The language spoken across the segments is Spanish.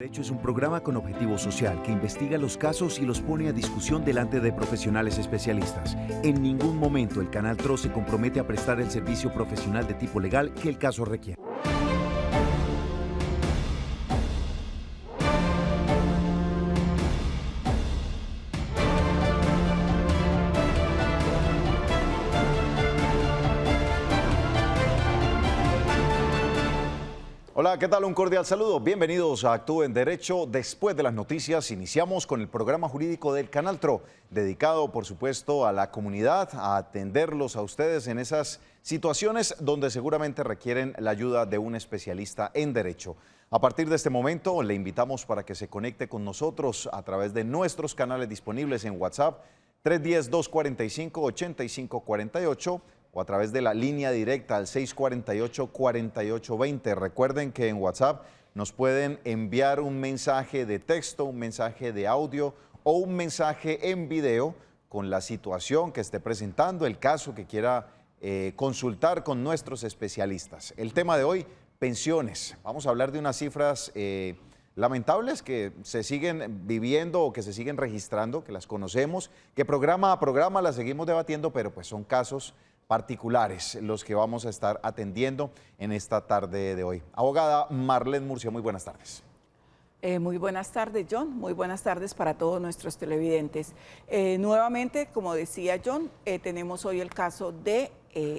Derecho es un programa con objetivo social que investiga los casos y los pone a discusión delante de profesionales especialistas. En ningún momento el Canal TRO se compromete a prestar el servicio profesional de tipo legal que el caso requiera. Hola, ¿qué tal? Un cordial saludo. Bienvenidos a Actúe en Derecho. Después de las noticias, iniciamos con el programa jurídico del Canal TRO, dedicado, por supuesto, a la comunidad, a atenderlos a ustedes en esas situaciones donde seguramente requieren la ayuda de un especialista en Derecho. A partir de este momento, le invitamos para que se conecte con nosotros a través de nuestros canales disponibles en WhatsApp, 310-245-8548, o a través de la línea directa al 648-4820. Recuerden que en WhatsApp nos pueden enviar un mensaje de texto, un mensaje de audio o un mensaje en video con la situación que esté presentando, el caso que quiera consultar con nuestros especialistas. El tema de hoy, pensiones. Vamos a hablar de unas cifras lamentables que se siguen viviendo o que se siguen registrando, que las conocemos, que programa a programa las seguimos debatiendo, pero pues son casos particulares los que vamos a estar atendiendo en esta tarde de hoy. Abogada Marlene Murcia, muy buenas tardes. Muy buenas tardes, John. Muy buenas tardes para todos nuestros televidentes. Nuevamente, como decía John, tenemos hoy el caso de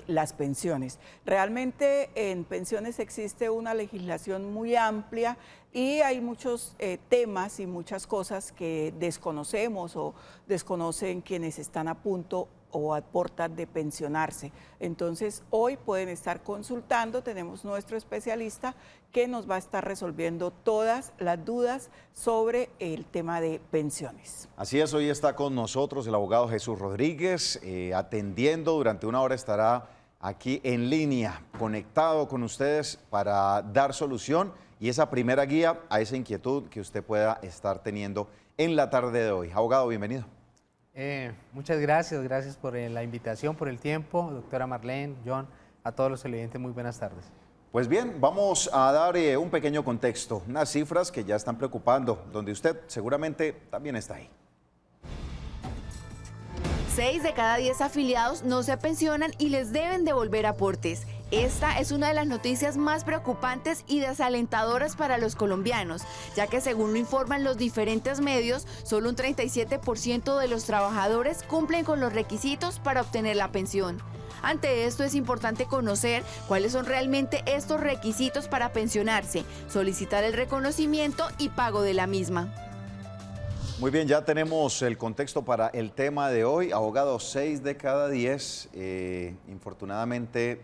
las pensiones. Realmente en pensiones existe una legislación muy amplia y hay muchos temas y muchas cosas que desconocemos o desconocen quienes están a punto o a puertas de pensionarse. Entonces, hoy pueden estar consultando, tenemos nuestro especialista que nos va a estar resolviendo todas las dudas sobre el tema de pensiones. Así es, hoy está con nosotros el abogado Jesús Rodríguez, atendiendo durante una hora, estará aquí en línea, conectado con ustedes para dar solución y esa primera guía a esa inquietud que usted pueda estar teniendo en la tarde de hoy. Abogado, bienvenido. Muchas gracias por la invitación, por el tiempo, doctora Marlene, John, a todos los televidentes, muy buenas tardes. Pues bien, vamos a dar un pequeño contexto, unas cifras que ya están preocupando, donde usted seguramente también está ahí. 6 de cada 10 afiliados no se pensionan y les deben devolver aportes. Esta es una de las noticias más preocupantes y desalentadoras para los colombianos, ya que según lo informan los diferentes medios, solo un 37% de los trabajadores cumplen con los requisitos para obtener la pensión. Ante esto es importante conocer cuáles son realmente estos requisitos para pensionarse, solicitar el reconocimiento y pago de la misma. Muy bien, ya tenemos el contexto para el tema de hoy. Abogados, 6 de cada 10, infortunadamente,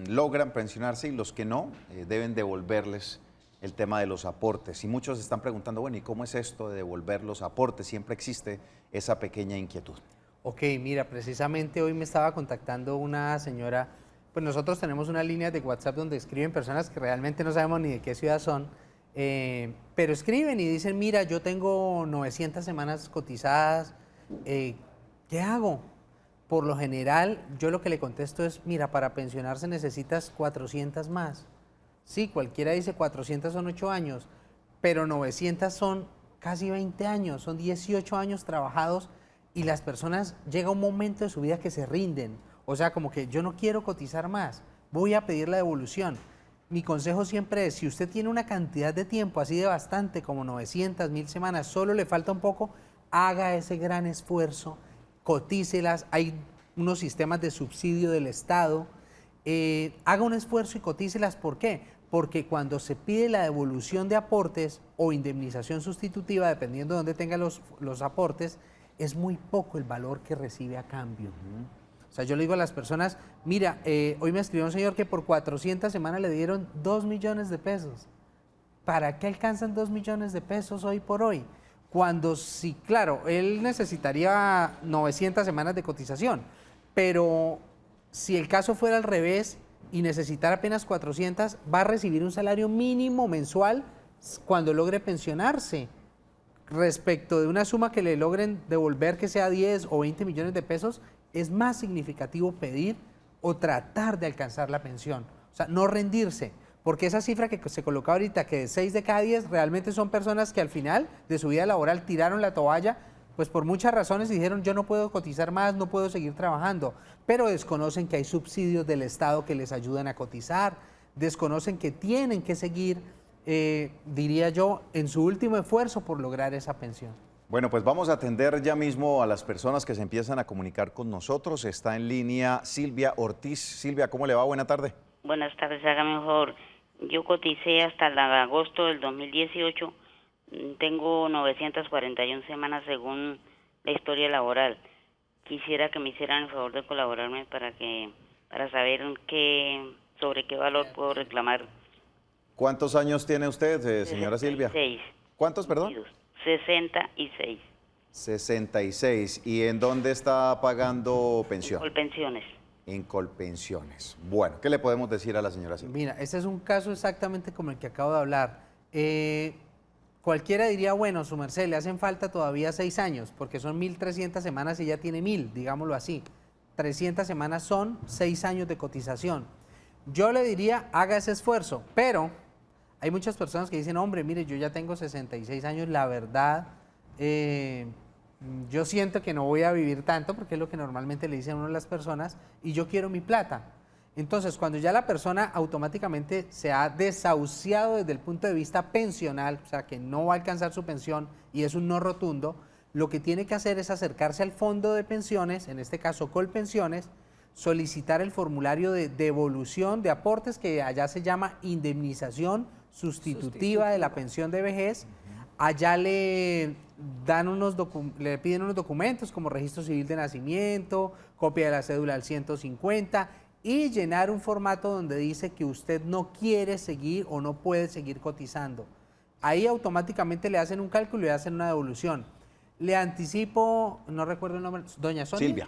logran pensionarse y los que no deben devolverles el tema de los aportes. Y muchos están preguntando, bueno, ¿y cómo es esto de devolver los aportes? Siempre existe esa pequeña inquietud. Ok, mira, precisamente hoy me estaba contactando una señora, pues nosotros tenemos una línea de WhatsApp donde escriben personas que realmente no sabemos ni de qué ciudad son, pero escriben y dicen, mira, yo tengo 900 semanas cotizadas, ¿qué hago? Por lo general, yo lo que le contesto es, mira, para pensionarse necesitas 400 más. Sí, cualquiera dice 400 son 8 años, pero 900 son casi 20 años, son 18 años trabajados y las personas llega un momento de su vida que se rinden. O sea, como que yo no quiero cotizar más, voy a pedir la devolución. Mi consejo siempre es, si usted tiene una cantidad de tiempo así de bastante, como 900, 1000 semanas, solo le falta un poco, haga ese gran esfuerzo, cotícelas, hay unos sistemas de subsidio del Estado, haga un esfuerzo y cotícelas. ¿Por qué? Porque cuando se pide la devolución de aportes o indemnización sustitutiva, dependiendo de dónde tenga los aportes, es muy poco el valor que recibe a cambio. O sea, yo le digo a las personas, mira, hoy me escribió un señor que por 400 semanas le dieron 2 millones de pesos. ¿Para qué alcanzan 2 millones de pesos hoy por hoy? Cuando sí, claro, él necesitaría 900 semanas de cotización, pero si el caso fuera al revés y necesitara apenas 400, va a recibir un salario mínimo mensual cuando logre pensionarse. Respecto de una suma que le logren devolver que sea 10 o 20 millones de pesos, es más significativo pedir o tratar de alcanzar la pensión. O sea, no rendirse, porque esa cifra que se coloca ahorita, que de 6 de cada 10 realmente son personas que al final de su vida laboral tiraron la toalla, pues por muchas razones dijeron yo no puedo cotizar más, no puedo seguir trabajando, pero desconocen que hay subsidios del Estado que les ayudan a cotizar, desconocen que tienen que seguir, diría yo, en su último esfuerzo por lograr esa pensión. Bueno, pues vamos a atender ya mismo a las personas que se empiezan a comunicar con nosotros. Está en línea Silvia Ortiz. Silvia, ¿cómo le va? Buena tarde. Buenas tardes, hágame un favor. Yo coticé hasta agosto del 2018. Tengo 941 semanas según la historia laboral. Quisiera que me hicieran el favor de colaborarme para saber sobre qué valor puedo reclamar. ¿Cuántos años tiene usted, señora Silvia? 66. ¿Cuántos, perdón? 66. 66. ¿Y en dónde está pagando pensión? Colpensiones. En Colpensiones. Bueno, ¿qué le podemos decir a la señora Silvia? Mira, este es un caso exactamente como el que acabo de hablar. Cualquiera diría, bueno, su merced, le hacen falta todavía 6 años, porque son 1.300 semanas y ya tiene 1.000, digámoslo así. 300 semanas son 6 años de cotización. Yo le diría, haga ese esfuerzo, pero hay muchas personas que dicen, hombre, mire, yo ya tengo 66 años, la verdad, yo siento que no voy a vivir tanto, porque es lo que normalmente le dicen a uno las personas, y yo quiero mi plata. Entonces, cuando ya la persona automáticamente se ha desahuciado desde el punto de vista pensional, o sea, que no va a alcanzar su pensión y es un no rotundo, lo que tiene que hacer es acercarse al fondo de pensiones, en este caso Colpensiones, solicitar el formulario de devolución de aportes, que allá se llama indemnización sustitutiva de la pensión de vejez. Allá le piden unos documentos como registro civil de nacimiento, copia de la cédula al 150 y llenar un formato donde dice que usted no quiere seguir o no puede seguir cotizando. Ahí automáticamente le hacen un cálculo y le hacen una devolución. Le anticipo, no recuerdo el nombre, doña Sonia.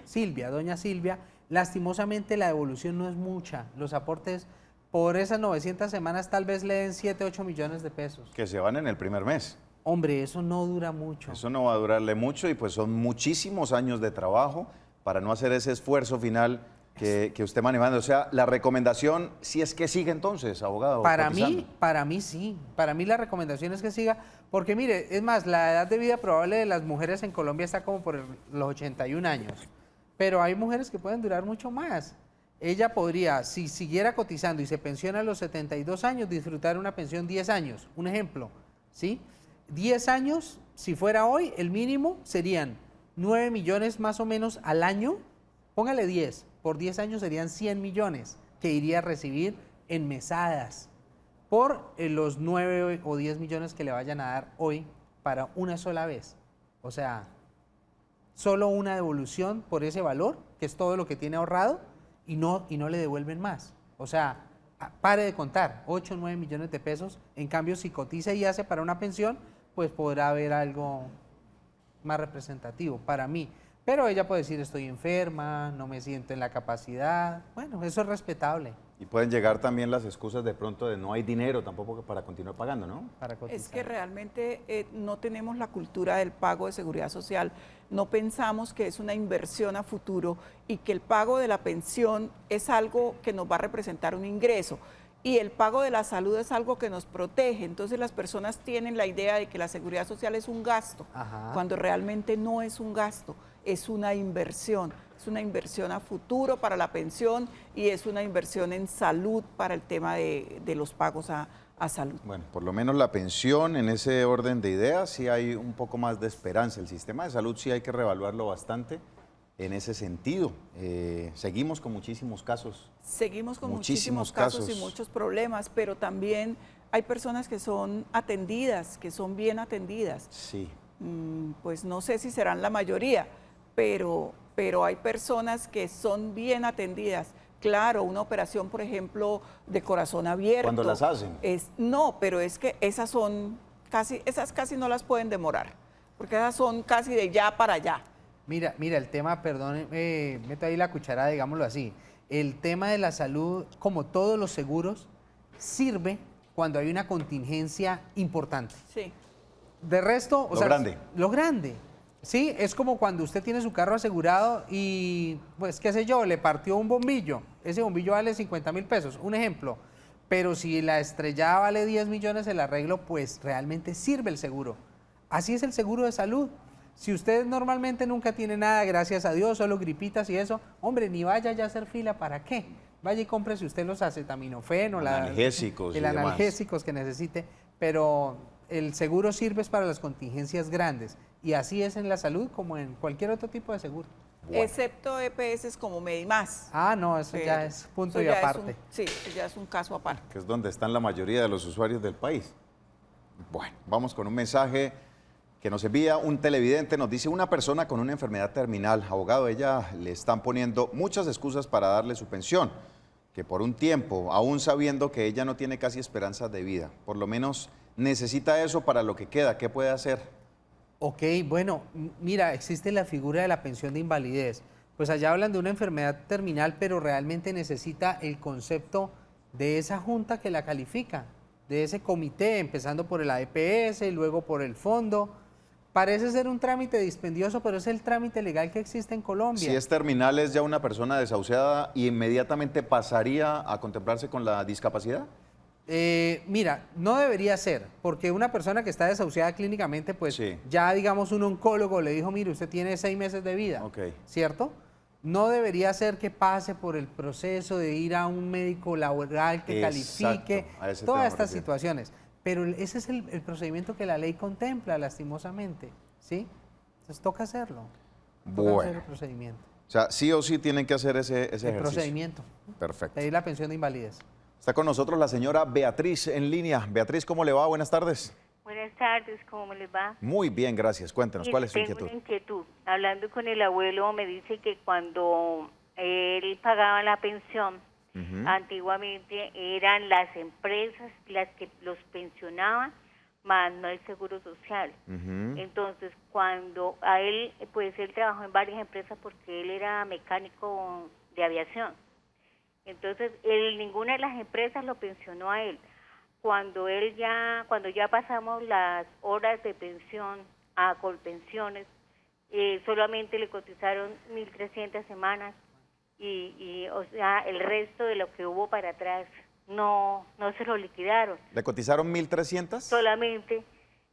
Doña Silvia. Lastimosamente la devolución no es mucha. Los aportes por esas 900 semanas tal vez le den 7, 8 millones de pesos. Que se van en el primer mes. Hombre, eso no dura mucho. Eso no va a durarle mucho y pues son muchísimos años de trabajo para no hacer ese esfuerzo final que usted manejando. O sea, la recomendación, si es que sigue entonces, abogado. Para mí sí. Para mí la recomendación es que siga, porque mire, es más, la edad de vida probable de las mujeres en Colombia está como por los 81 años, pero hay mujeres que pueden durar mucho más. Ella podría, si siguiera cotizando y se pensiona a los 72 años, disfrutar una pensión 10 años. Un ejemplo, ¿sí? 10 años, si fuera hoy, el mínimo serían 9 millones más o menos al año. Póngale 10, por 10 años serían 100 millones que iría a recibir en mesadas por los 9 o 10 millones que le vayan a dar hoy para una sola vez. O sea, solo una devolución por ese valor, que es todo lo que tiene ahorrado, y no le devuelven más. O sea, pare de contar, 8 o 9 millones de pesos. En cambio, si cotiza y hace para una pensión, pues podrá haber algo más representativo para mí. Pero ella puede decir, estoy enferma, no me siento en la capacidad. Bueno, eso es respetable. Y pueden llegar también las excusas de pronto de no hay dinero tampoco para continuar pagando, ¿no? Para cotizar. Es que realmente no tenemos la cultura del pago de seguridad social, no pensamos que es una inversión a futuro y que el pago de la pensión es algo que nos va a representar un ingreso. Y el pago de la salud es algo que nos protege. Entonces las personas tienen la idea de que la seguridad social es un gasto, cuando realmente no es un gasto, es una inversión. Es una inversión a futuro para la pensión y es una inversión en salud para el tema de los pagos a salud. Bueno, por lo menos la pensión, en ese orden de ideas, sí hay un poco más de esperanza. El sistema de salud sí hay que reevaluarlo bastante en ese sentido. Seguimos con muchísimos casos. Seguimos con muchísimos casos y muchos problemas, pero también hay personas que son atendidas, que son bien atendidas. Sí. Pues no sé si serán la mayoría, pero hay personas que son bien atendidas. Claro, una operación, por ejemplo, de corazón abierto. ¿Cuándo las hacen? No, pero es que esas casi no las pueden demorar, porque esas son casi de ya para allá. Mira, el tema, perdón, meto ahí la cucharada, digámoslo así. El tema de la salud, como todos los seguros, sirve cuando hay una contingencia importante. Sí. De resto, lo grande. Sí, es como cuando usted tiene su carro asegurado y, pues, qué sé yo, le partió un bombillo. Ese bombillo vale 50.000 pesos. Un ejemplo, pero si la estrellada vale 10 millones el arreglo, pues realmente sirve el seguro. Así es el seguro de salud. Si usted normalmente nunca tiene nada, gracias a Dios, solo gripitas y eso, hombre, ni vaya ya a hacer fila, ¿para qué? Vaya y cómprese usted los acetaminofén o analgésicos y demás. analgésicos que necesite, pero el seguro sirve para las contingencias grandes y así es en la salud como en cualquier otro tipo de seguro. Bueno. Excepto EPS como Medimás. Ah, no, eso ya es punto y aparte. Sí, ya es un caso aparte. Que es donde están la mayoría de los usuarios del país. Bueno, vamos con un mensaje que nos envía un televidente. Nos dice: una persona con una enfermedad terminal, abogado, ella le están poniendo muchas excusas para darle su pensión, que por un tiempo, aún sabiendo que ella no tiene casi esperanzas de vida, por lo menos necesita eso para lo que queda. ¿Qué puede hacer? Ok, bueno, mira, existe la figura de la pensión de invalidez. Pues allá hablan de una enfermedad terminal, pero realmente necesita el concepto de esa junta que la califica, de ese comité, empezando por el AEPS y luego por el fondo. Parece ser un trámite dispendioso, pero es el trámite legal que existe en Colombia. Si es terminal, ¿es ya una persona desahuciada y inmediatamente pasaría a contemplarse con la discapacidad? Mira, no debería ser, porque una persona que está desahuciada clínicamente, pues Sí. ya digamos un oncólogo le dijo, mire, usted tiene 6 meses de vida, Ok. ¿cierto? No debería ser que pase por el proceso de ir a un médico laboral que califique Exacto, a ese tema todas me estas refiero. situaciones. Pero ese es el procedimiento que la ley contempla, lastimosamente, ¿sí? Entonces toca hacerlo. Toca hacer el Bueno, procedimiento. o sea, sí o sí tienen que hacer ese El ejercicio. procedimiento. Perfecto. Pedir la pensión de invalidez. Está con nosotros la señora Beatriz en línea. Beatriz, ¿cómo le va? Buenas tardes. Buenas tardes, ¿cómo les va? Muy bien, gracias. Cuéntenos, Mire, ¿cuál es su tengo inquietud? una inquietud. Hablando con el abuelo, me dice que cuando él pagaba la pensión, antiguamente eran las empresas las que los pensionaban, más no el seguro social. Entonces, cuando a él, pues él trabajó en varias empresas porque él era mecánico de aviación. Entonces, ninguna de las empresas lo pensionó a él. Cuando ya pasamos las horas de pensión a Colpensiones, solamente le cotizaron 1.300 semanas y o sea, el resto de lo que hubo para atrás no se lo liquidaron. ¿Le cotizaron 1.300? Solamente.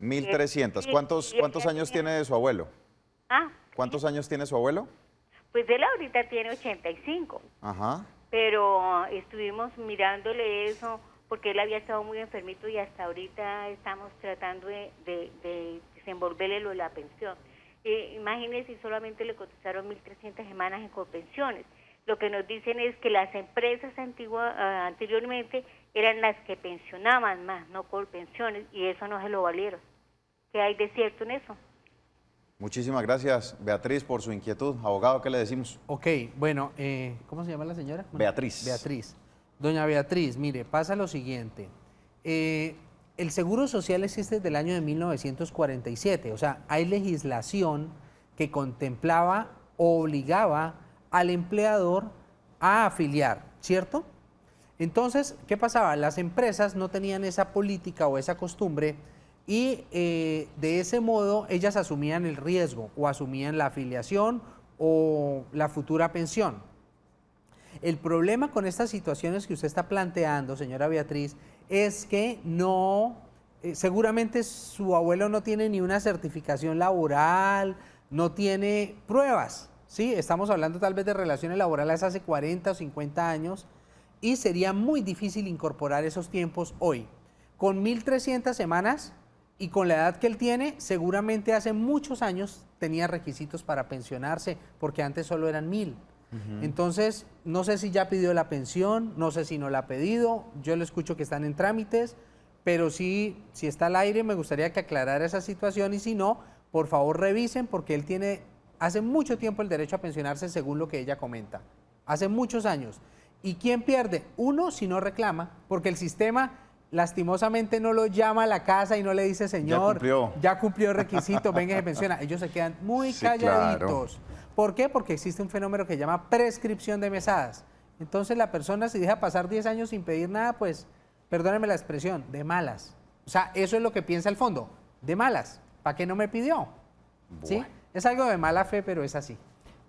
1.300. Sí, ¿Cuántos y años ella tiene de su abuelo? Ah, ¿Cuántos años tiene su abuelo? pues él ahorita tiene 85. Ajá. Pero estuvimos mirándole eso porque él había estado muy enfermito y hasta ahorita estamos tratando de desenvolverle lo de la pensión. Imagínense si solamente le cotizaron 1.300 semanas en Colpensiones. Lo que nos dicen es que las empresas anteriormente eran las que pensionaban más, no Colpensiones, y eso no se lo valieron. ¿Qué hay de cierto en eso? Muchísimas gracias, Beatriz, por su inquietud. Abogado, ¿qué le decimos? Ok, bueno, ¿cómo se llama la señora? Beatriz. Beatriz. Doña Beatriz, mire, pasa lo siguiente. El Seguro Social existe desde el año de 1947, o sea, hay legislación que contemplaba o obligaba al empleador a afiliar, ¿cierto? Entonces, ¿qué pasaba? Las empresas no tenían esa política o esa costumbre y de ese modo ellas asumían el riesgo o asumían la afiliación o la futura pensión. El problema con estas situaciones que usted está planteando, señora Beatriz, es que seguramente su abuelo no tiene ni una certificación laboral, no tiene pruebas, ¿sí? Estamos hablando tal vez de relaciones laborales hace 40 o 50 años y sería muy difícil incorporar esos tiempos hoy. Con 1.300 semanas y con la edad que él tiene, seguramente hace muchos años tenía requisitos para pensionarse, porque antes solo eran 1.000. Entonces, no sé si ya pidió la pensión, no sé si no la ha pedido, yo le escucho que están en trámites, pero sí, si está al aire, me gustaría que aclarara esa situación y si no, por favor revisen, porque él tiene hace mucho tiempo el derecho a pensionarse según lo que ella comenta, hace muchos años. ¿Y quién pierde? Uno, si no reclama, porque el sistema lastimosamente no lo llama a la casa y no le dice, señor, ya cumplió requisito, venga y se pensiona. Ellos se quedan muy calladitos. Claro. ¿Por qué? Porque existe un fenómeno que se llama prescripción de mesadas. Entonces la persona si deja pasar 10 años sin pedir nada, pues, perdónenme la expresión, de malas. O sea, eso es lo que piensa el fondo, de malas. ¿Para qué no me pidió? Bueno. ¿Sí? Es algo de mala fe, pero es así.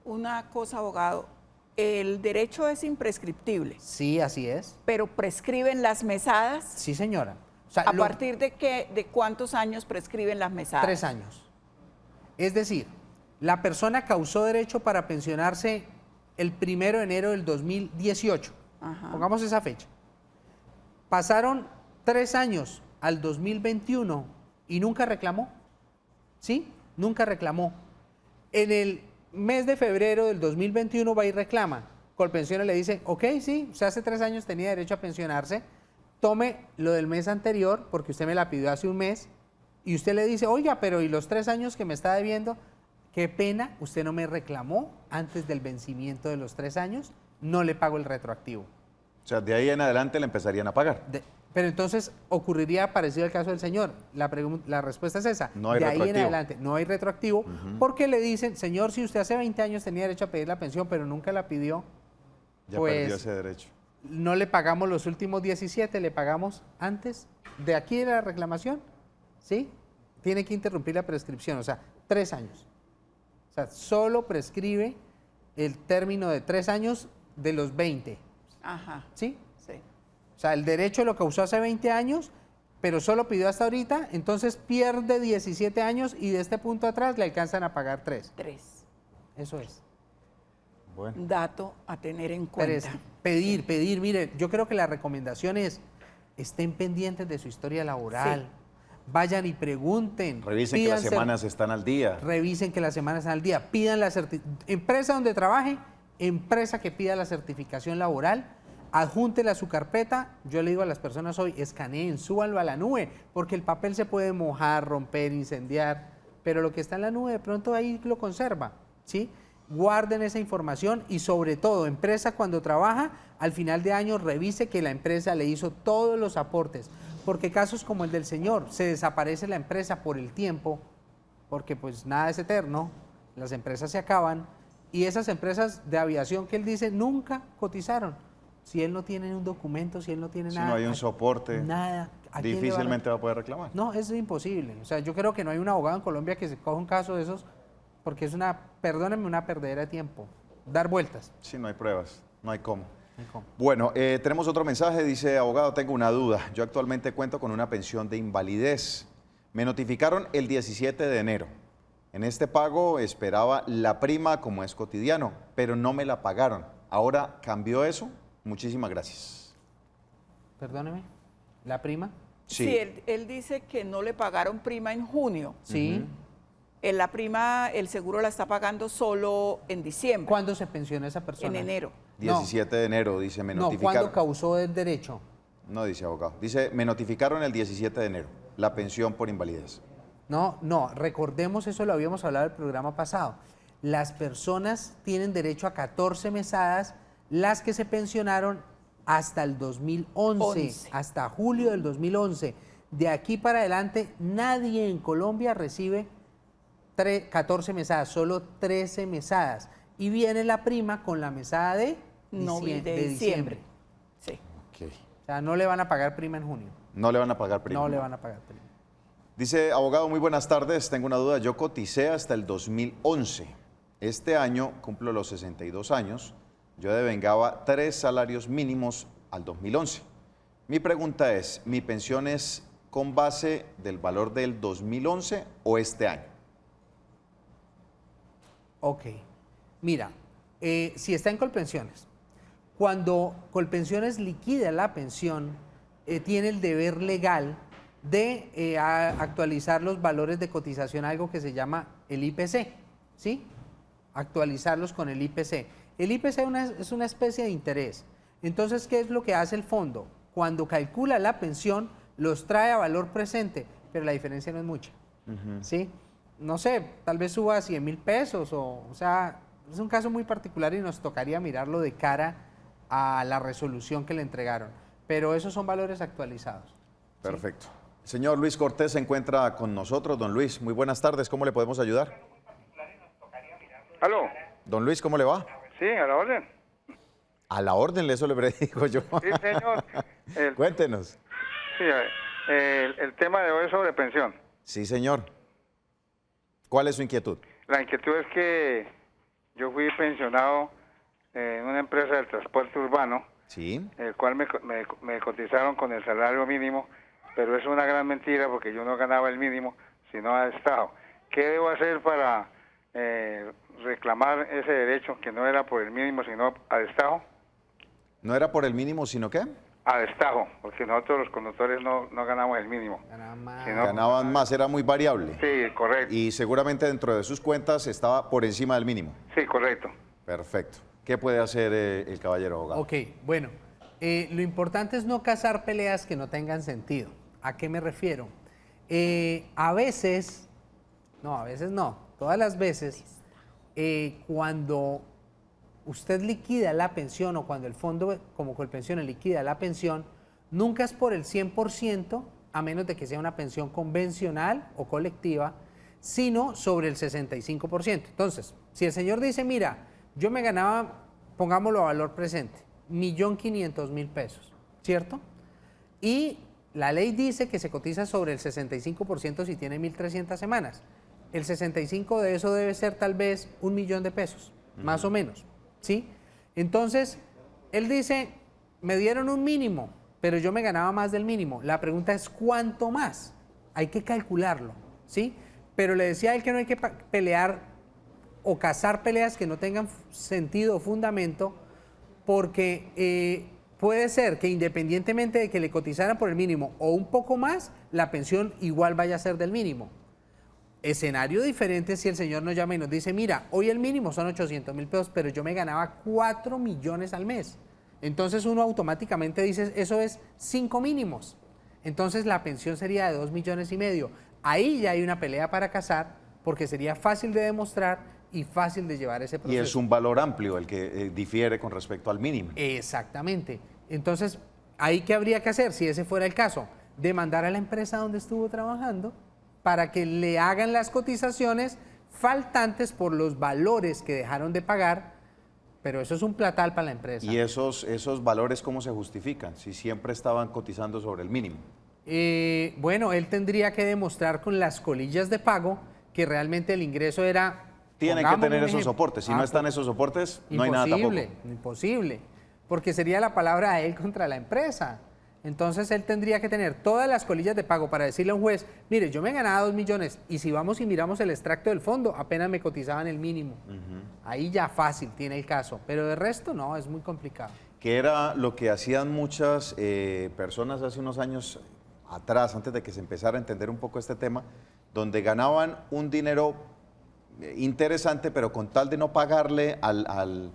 Una cosa, abogado, el derecho es imprescriptible, Sí, así es. pero prescriben las mesadas. Sí, señora. O sea, ¿A partir de qué, de cuántos años prescriben las mesadas? 3 años. Es decir, la persona causó derecho para pensionarse el 1 de enero del 2018. Ajá. Pongamos esa fecha. Pasaron 3 años al 2021 y nunca reclamó. ¿Sí? Nunca reclamó. En el mes de febrero del 2021 va y reclama. Colpensiones le dice, ok, sí, usted hace 3 años tenía derecho a pensionarse, tome lo del mes anterior, porque usted me la pidió hace un mes, y usted le dice, oiga, pero ¿y los 3 años que me está debiendo? Qué pena, usted no me reclamó antes del vencimiento de los 3 años, no le pago el retroactivo. O sea, de ahí en adelante le empezarían a pagar. Pero entonces ocurriría parecido al caso del señor. La respuesta es esa. No hay de ahí en retroactivo. adelante no hay retroactivo, porque le dicen, señor, si usted hace 20 años tenía derecho a pedir la pensión, pero nunca la pidió, Ya pues, perdió ese derecho. no le pagamos los últimos 17, le pagamos antes de aquí de la reclamación, ¿sí? Tiene que interrumpir la prescripción, o sea, 3 años. O sea, solo prescribe el término de 3 años de los 20, Ajá, ¿sí? sí. O sea, el derecho lo causó hace 20 años, pero solo pidió hasta ahorita, entonces pierde 17 años y de este punto atrás le alcanzan a pagar 3. 3. Eso es. Bueno. Dato a tener en Pero es cuenta. pedir, mire, yo creo que la recomendación es, estén pendientes de su historia laboral, vayan y pregunten. Revisen que las pidan semanas están al día. Revisen que las semanas están al día, pidan la empresa donde trabaje, empresa que pida la certificación laboral, adjúntela a su carpeta. Yo le digo a las personas hoy, escaneen, súbanlo a la nube, porque el papel se puede mojar, romper, incendiar, pero lo que está en la nube de pronto ahí lo conserva, ¿sí? Guarden esa información y sobre todo, empresa cuando trabaja, al final de año revise que la empresa le hizo todos los aportes, porque casos como el del señor, se desaparece la empresa por el tiempo, porque pues nada es eterno, las empresas se acaban y esas empresas de aviación que él dice nunca cotizaron. Si él no tiene un documento, si él no tiene Si nada. no hay un soporte, nada. ¿A quién le difícilmente va a poder reclamar. No, eso es imposible. O sea, yo creo que no hay un abogado en Colombia que se coja un caso de esos porque es una, perdónenme, una perdedera de tiempo. Dar vueltas. Si no hay pruebas, no hay cómo. No hay cómo. Bueno, tenemos otro mensaje, dice, abogado, tengo una duda. Yo actualmente cuento con una pensión de invalidez. Me notificaron el 17 de enero. En este pago esperaba la prima como es cotidiano, pero no me la pagaron. ¿Ahora cambió eso? Muchísimas gracias. Perdóneme. ¿La prima? Sí, él dice que no le pagaron prima en junio. Sí. La prima, el seguro la está pagando solo en diciembre. ¿Cuándo se pensionó esa persona? En enero. 17 de enero, dice, me No, notificaron. ¿cuándo causó el derecho? No, dice abogado. Dice, me notificaron el 17 de enero, la pensión por invalidez. No, recordemos, eso lo habíamos hablado en el programa pasado. Las personas tienen derecho a 14 mesadas, las que se pensionaron hasta el 2011, hasta julio del 2011. De aquí para adelante, nadie en Colombia recibe 14 mesadas, solo 13 mesadas. Y viene la prima con la mesada de diciembre. Sí. Okay. O sea, no le van a pagar prima en junio. No le van a pagar prima. No le van a pagar prima. Dice, abogado, muy buenas tardes. Tengo una duda. Yo coticé hasta el 2011. Este año cumplo los 62 años. Yo devengaba 3 salarios mínimos al 2011. Mi pregunta es, ¿mi pensión es con base del valor del 2011 o este año? Ok. Mira, si está en Colpensiones, cuando Colpensiones liquida la pensión, tiene el deber legal de actualizar los valores de cotización, algo que se llama el IPC, ¿sí? Actualizarlos con el IPC. El IPC es una especie de interés. Entonces, ¿qué es lo que hace el fondo? Cuando calcula la pensión, los trae a valor presente, pero la diferencia no es mucha, ¿sí? No sé, tal vez suba a 100.000 pesos, o sea, es un caso muy particular y nos tocaría mirarlo de cara a la resolución que le entregaron, pero esos son valores actualizados. Perfecto. El señor Luis Cortés se encuentra con nosotros. Don Luis, muy buenas tardes. ¿Cómo le podemos ayudar? ¿Aló? Don Luis, ¿cómo le va? Sí, a la orden. A la orden, eso le predigo yo. Sí, señor. Cuéntenos. Sí, el tema de hoy es sobre pensión. Sí, señor. ¿Cuál es su inquietud? La inquietud es que yo fui pensionado en una empresa del transporte urbano, Sí. el cual me cotizaron con el salario mínimo, pero es una gran mentira porque yo no ganaba el mínimo, sino a destajo. ¿Qué debo hacer para reclamar ese derecho que no era por el mínimo, sino a destajo? ¿No era por el mínimo, sino qué? A destajo, porque nosotros los conductores no ganamos el mínimo. Sino- Ganaban más, era muy variable. Sí, correcto. Y seguramente dentro de sus cuentas estaba por encima del mínimo. Sí, correcto. Perfecto. ¿Qué puede hacer el caballero abogado? Ok, bueno, lo importante es no cazar peleas que no tengan sentido. ¿A qué me refiero? A veces no, todas las veces, cuando usted liquida la pensión o cuando el fondo como Colpensiones liquida la pensión, nunca es por el 100%, a menos de que sea una pensión convencional o colectiva, sino sobre el 65%. Entonces, si el señor dice, mira, yo me ganaba, pongámoslo a valor presente, 1.500.000 pesos, ¿cierto? Y la ley dice que se cotiza sobre el 65% si tiene 1.300 semanas. El 65% de eso debe ser tal vez 1.000.000 de pesos, más o menos, ¿sí? Entonces, él dice, me dieron un mínimo, pero yo me ganaba más del mínimo. La pregunta es, ¿cuánto más? Hay que calcularlo, ¿sí? Pero le decía a él que no hay que pelear o cazar peleas que no tengan sentido o fundamento, porque puede ser que independientemente de que le cotizaran por el mínimo o un poco más, la pensión igual vaya a ser del mínimo. Escenario diferente si el señor nos llama y nos dice, mira, hoy el mínimo son 800.000 pesos, pero yo me ganaba 4 millones al mes. Entonces uno automáticamente dice, eso es 5 mínimos. Entonces la pensión sería de 2,5 millones. Ahí ya hay una pelea para casar, porque sería fácil de demostrar y fácil de llevar ese proceso. Y es un valor amplio el que difiere con respecto al mínimo. Exactamente. Entonces, ¿ahí qué habría que hacer si ese fuera el caso? Demandar a la empresa donde estuvo trabajando para que le hagan las cotizaciones faltantes por los valores que dejaron de pagar, pero eso es un platal para la empresa. ¿Y esos valores cómo se justifican? Si siempre estaban cotizando sobre el mínimo. Bueno, él tendría que demostrar con las colillas de pago que realmente el ingreso era... Tienen que pongámosle tener un esos ejemplo. soportes. Si no están esos soportes, no hay nada tampoco. Imposible, porque sería la palabra de él contra la empresa. Entonces él tendría que tener todas las colillas de pago para decirle a un juez, mire, yo me ganaba 2 millones y si vamos y miramos el extracto del fondo, apenas me cotizaban el mínimo. Ahí ya fácil tiene el caso, pero de resto no, es muy complicado. Que era lo que hacían muchas personas hace unos años atrás, antes de que se empezara a entender un poco este tema, donde ganaban un dinero interesante, pero con tal de no pagarle al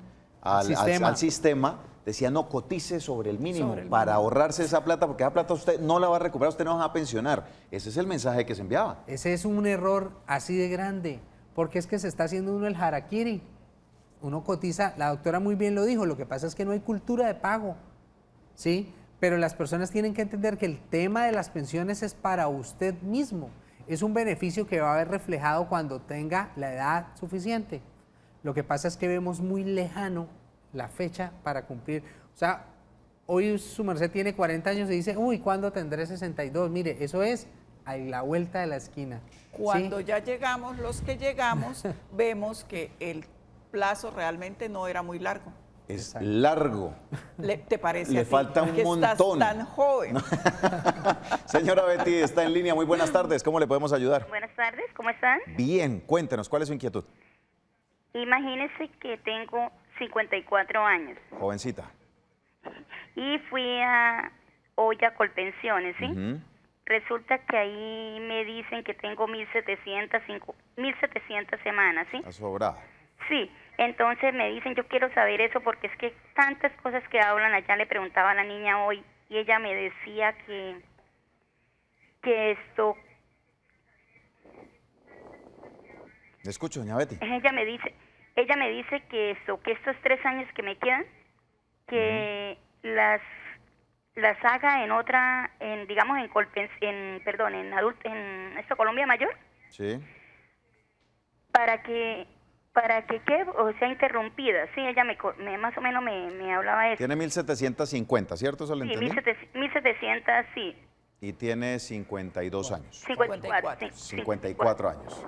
sistema, decía, no, cotice sobre el mínimo para ahorrarse esa plata, porque esa plata usted no la va a recuperar, usted no va a pensionar. Ese es el mensaje que se enviaba. Ese es un error así de grande, porque es que se está haciendo uno el harakiri. Uno cotiza, la doctora muy bien lo dijo, lo que pasa es que no hay cultura de pago, ¿sí? Pero las personas tienen que entender que el tema de las pensiones es para usted mismo. Es un beneficio que va a ver reflejado cuando tenga la edad suficiente. Lo que pasa es que vemos muy lejano la fecha para cumplir. O sea, hoy su merced tiene 40 años y dice, uy, ¿cuándo tendré 62? Mire, eso es a la vuelta de la esquina. Cuando ¿sí? ya llegamos, los que llegamos, vemos que el plazo realmente no era muy largo. Es largo. ¿Te parece? Le a ti, falta un que montón. Estás tan joven. Señora Betty, está en línea. Muy buenas tardes. ¿Cómo le podemos ayudar? Buenas tardes, ¿cómo están? Bien, cuéntenos, ¿cuál es su inquietud? Imagínese que tengo 54 años Jovencita. y fui hoy a Colpensiones, ¿sí? Resulta que ahí me dicen que tengo 1.700 semanas, ¿sí? A sobrada. Sí, entonces me dicen, yo quiero saber eso porque es que tantas cosas que hablan allá, le preguntaba a la niña hoy y ella me decía que esto... Le escucho, doña Betty. Ella me dice que estos 3 años que me quedan, que las haga en otra, digamos en Colombia Mayor. Sí. Para que o sea interrumpida. Sí, ella más o menos me hablaba de eso. Tiene 1.750, ¿cierto? ¿Eso lo Sí, entendí? 1.700, sí. Y tiene 52 años. 54, sí. 54 años.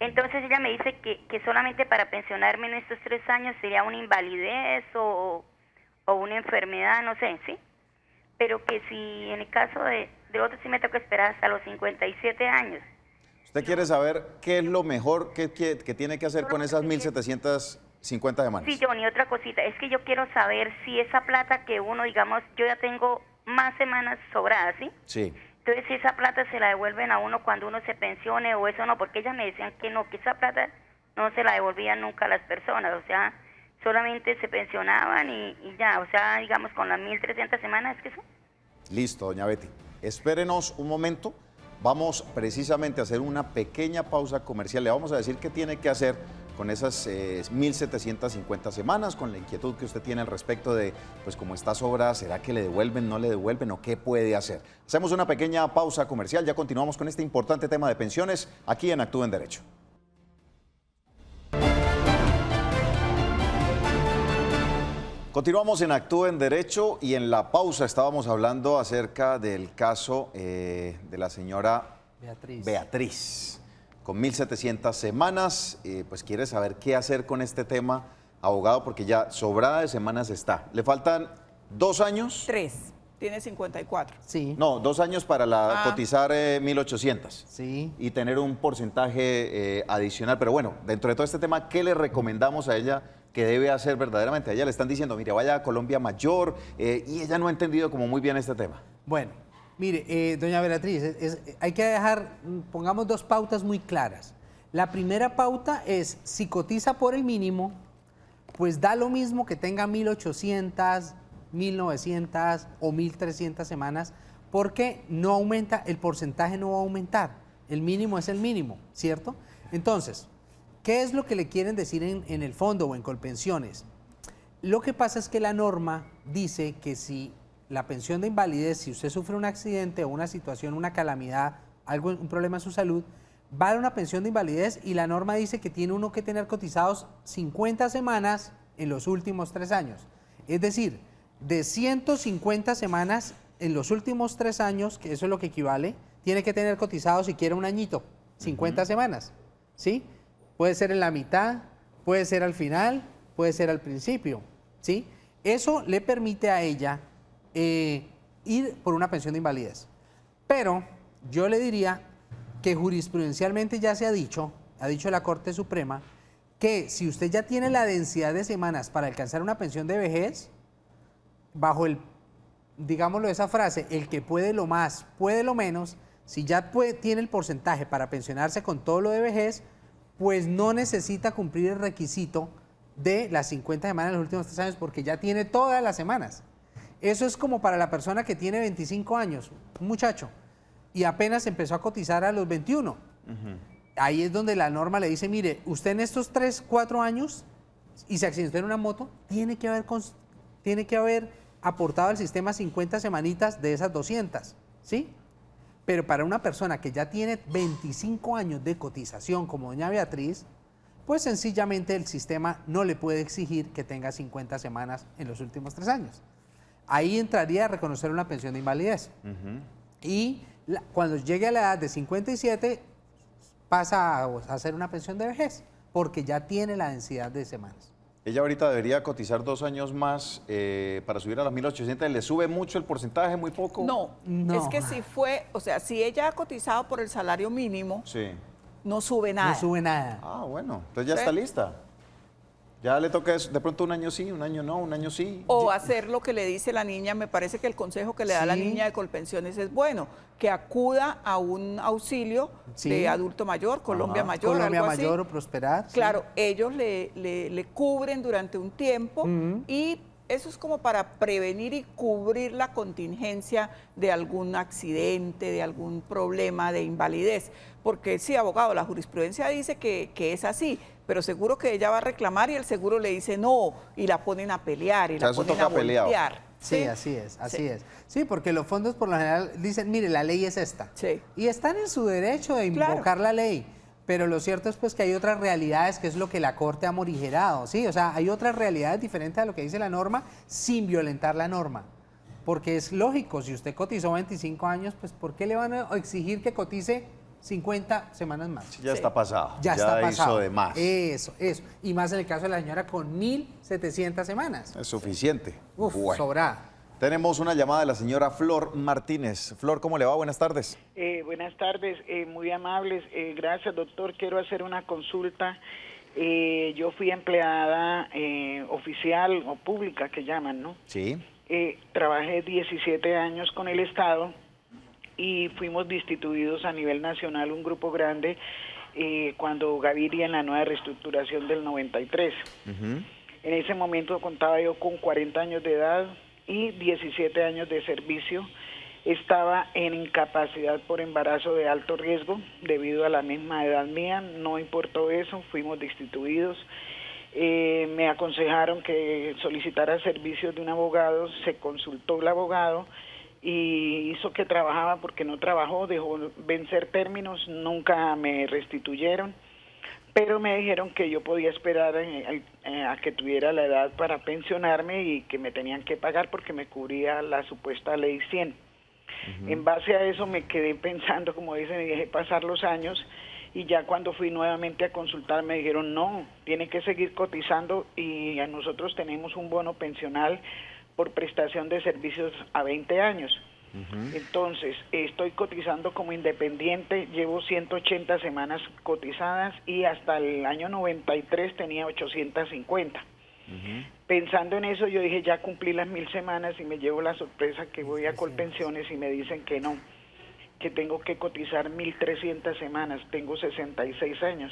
Entonces ella me dice que solamente para pensionarme en estos 3 años sería una invalidez o una enfermedad, no sé, ¿sí? Pero que si en el caso de otro sí me toca esperar hasta los 57 años. ¿Usted quiere saber qué es lo mejor que tiene que hacer con esas 1.750 semanas? Sí, Johnny, otra cosita, es que yo quiero saber si esa plata que uno, digamos, yo ya tengo más semanas sobradas, ¿sí? Sí. Entonces, si esa plata se la devuelven a uno cuando uno se pensione o eso no, porque ellas me decían que no, que esa plata no se la devolvían nunca a las personas, o sea, solamente se pensionaban y ya, o sea, digamos, con las 1.300 semanas, ¿es que eso? Listo, doña Betty. Espérenos un momento. Vamos precisamente a hacer una pequeña pausa comercial. Le vamos a decir qué tiene que hacer con esas 1.750 semanas, con la inquietud que usted tiene al respecto de, pues como está sobrada, ¿será que le devuelven, no le devuelven o qué puede hacer? Hacemos una pequeña pausa comercial, ya continuamos con este importante tema de pensiones aquí en Actúa en Derecho. Continuamos en Actúa en Derecho y en la pausa estábamos hablando acerca del caso de la señora Beatriz. Con 1.700 semanas, pues quiere saber qué hacer con este tema, abogado, porque ya sobrada de semanas está. ¿Le faltan 2 años? 3, tiene 54. Sí. No, 2 años para cotizar 1.800. Sí. Y tener un porcentaje adicional. Pero bueno, dentro de todo este tema, ¿qué le recomendamos a ella que debe hacer verdaderamente? A ella le están diciendo, mire, vaya a Colombia Mayor, y ella no ha entendido como muy bien este tema. Bueno, mire, doña Beatriz, hay que dejar, pongamos 2 pautas muy claras. La primera pauta es, si cotiza por el mínimo, pues da lo mismo que tenga 1.800, 1.900 o 1.300 semanas, porque no aumenta, el porcentaje no va a aumentar. El mínimo es el mínimo, ¿cierto? Entonces, ¿qué es lo que le quieren decir en el fondo o en Colpensiones? Lo que pasa es que la norma dice que si la pensión de invalidez, si usted sufre un accidente o una situación, una calamidad, un problema en su salud, va a dar una pensión de invalidez y la norma dice que tiene uno que tener cotizados 50 semanas en los últimos 3 años. Es decir, de 150 semanas en los últimos 3 años, que eso es lo que equivale, tiene que tener cotizados siquiera un añito, 50 semanas, ¿sí? Puede ser en la mitad, puede ser al final, puede ser al principio, ¿sí? Eso le permite a ella ir por una pensión de invalidez. Pero yo le diría que jurisprudencialmente ya se ha dicho la Corte Suprema, que si usted ya tiene la densidad de semanas para alcanzar una pensión de vejez, bajo digámoslo esa frase, el que puede lo más, puede lo menos, si ya tiene el porcentaje para pensionarse con todo lo de vejez, pues no necesita cumplir el requisito de las 50 semanas en los últimos 3 años, porque ya tiene todas las semanas. Eso es como para la persona que tiene 25 años, un muchacho, y apenas empezó a cotizar a los 21. Ahí es donde la norma le dice, mire, usted en estos 3, 4 años, y se accidentó en una moto, tiene que haber aportado al sistema 50 semanitas de esas 200, ¿sí? Pero para una persona que ya tiene 25 años de cotización, como doña Beatriz, pues sencillamente el sistema no le puede exigir que tenga 50 semanas en los últimos 3 años. Ahí entraría a reconocer una pensión de invalidez. Y cuando llegue a la edad de 57, pasa a hacer una pensión de vejez, porque ya tiene la densidad de semanas. Ella ahorita debería cotizar 2 años más para subir a las 1.800. ¿Le sube mucho el porcentaje, muy poco? No, es que si ella ha cotizado por el salario mínimo, sí, no sube nada. No sube nada. Ah, bueno, entonces ya está lista. Ya le toca eso, de pronto un año sí, un año no, un año sí. O hacer lo que le dice la niña. Me parece que el consejo que le da la niña de Colpensiones es bueno, que acuda a un auxilio de adulto mayor, Colombia Mayor, Colombia algo así. Mayor o Prosperar. Claro, ellos le cubren durante un tiempo y eso es como para prevenir y cubrir la contingencia de algún accidente, de algún problema de invalidez. Porque sí, abogado, la jurisprudencia dice que es así, pero seguro que ella va a reclamar y el seguro le dice no, y la ponen a pelear y la ponen a voltear. Sí, así es. Sí, porque los fondos por lo general dicen, mire, la ley es esta. Sí. Y están en su derecho de invocar la ley. Pero lo cierto es pues que hay otras realidades, que es lo que la Corte ha morigerado, ¿sí? O sea, hay otras realidades diferentes a lo que dice la norma, sin violentar la norma. Porque es lógico, si usted cotizó 25 años, pues ¿por qué le van a exigir que cotice 50 semanas más. Ya está pasado. Ya está pasado. Hizo de más. Eso. Y más en el caso de la señora con 1.700 semanas. Es suficiente. Uf, Bueno. sobrada. Tenemos una llamada de la señora Flor Martínez. Flor, ¿cómo le va? Buenas tardes. Buenas tardes, muy amables. Gracias, doctor. Quiero hacer una consulta. Yo fui empleada oficial o pública, que llaman, ¿no? Sí. Trabajé 17 años con el Estado y fuimos destituidos a nivel nacional, un grupo grande, cuando Gaviria en la nueva reestructuración del 93. En ese momento contaba yo con 40 años de edad y 17 años de servicio. Estaba en incapacidad por embarazo de alto riesgo debido a la misma edad mía. No importó eso, fuimos destituidos. Me aconsejaron que solicitara servicios de un abogado. Se consultó el abogado y hizo que trabajaba porque no trabajó, dejó vencer términos, nunca me restituyeron, pero me dijeron que yo podía esperar a que tuviera la edad para pensionarme y que me tenían que pagar porque me cubría la supuesta ley 100. En base a eso me quedé pensando, como dicen, y dejé pasar los años, y ya cuando fui nuevamente a consultar me dijeron no, tiene que seguir cotizando y a nosotros tenemos un bono pensional por prestación de servicios a 20 años. Entonces, estoy cotizando como independiente, llevo 180 semanas cotizadas y hasta el año 93 tenía 850. Pensando en eso, yo dije, ya cumplí las 1000 semanas y me llevo la sorpresa que voy a Colpensiones y me dicen que no, que tengo que cotizar 1300 semanas, tengo 66 años.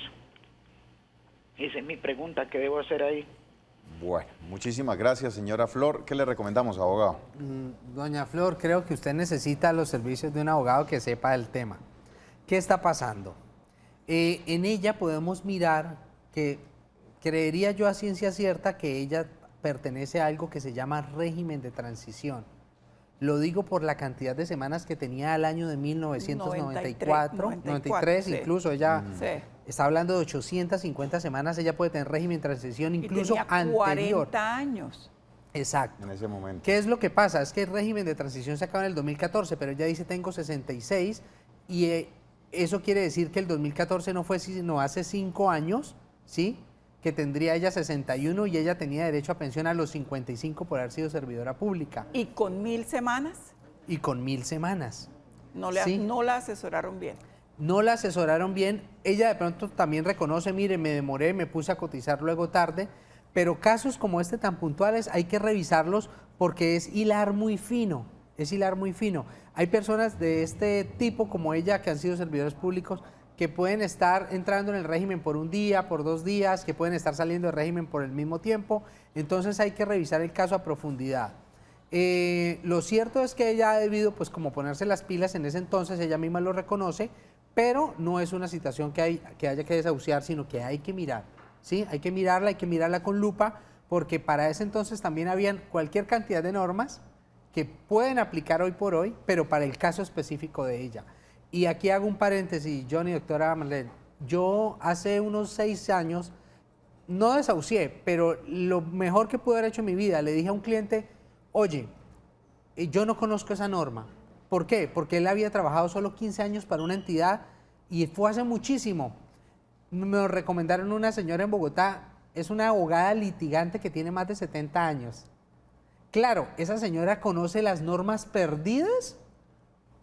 Esa es mi pregunta, ¿qué debo hacer ahí? Bueno, muchísimas gracias, señora Flor. ¿Qué le recomendamos, abogado? Doña Flor, creo que usted necesita los servicios de un abogado que sepa del tema. ¿Qué está pasando? En ella podemos mirar que creería yo a ciencia cierta que ella pertenece a algo que se llama régimen de transición. Lo digo por la cantidad de semanas que tenía al año de 1994, 93 sí. Incluso ella está hablando de 850 semanas, ella puede tener régimen de transición incluso anterior. 40 años. Exacto. En ese momento. ¿Qué es lo que pasa? Es que el régimen de transición se acaba en el 2014, pero ella dice tengo 66 y eso quiere decir que el 2014 no fue sino hace 5 años, ¿sí? Que tendría ella 61 y ella tenía derecho a pensión a los 55 por haber sido servidora pública. ¿Y con 1000 semanas? Y con 1000 semanas. No la asesoraron bien. No la asesoraron bien. Ella de pronto también reconoce, mire, me demoré, me puse a cotizar luego tarde, pero casos como este tan puntuales hay que revisarlos porque es hilar muy fino, es hilar muy fino. Hay personas de este tipo como ella que han sido servidores públicos que pueden estar entrando en el régimen por un día, por 2 días, que pueden estar saliendo del régimen por el mismo tiempo, entonces hay que revisar el caso a profundidad. Lo cierto es que ella ha debido, pues como ponerse las pilas en ese entonces, ella misma lo reconoce, pero no es una situación que haya que desahuciar, sino que hay que mirar, ¿sí? Hay que mirarla con lupa, porque para ese entonces también habían cualquier cantidad de normas que pueden aplicar hoy por hoy, pero para el caso específico de ella. Y aquí hago un paréntesis, Johnny, doctora Marlene. Yo hace unos 6 años, no desahucié, pero lo mejor que pude haber hecho en mi vida, le dije a un cliente, oye, yo no conozco esa norma. ¿Por qué? Porque él había trabajado solo 15 años para una entidad y fue hace muchísimo. Me recomendaron una señora en Bogotá, es una abogada litigante que tiene más de 70 años. Claro, esa señora conoce las normas perdidas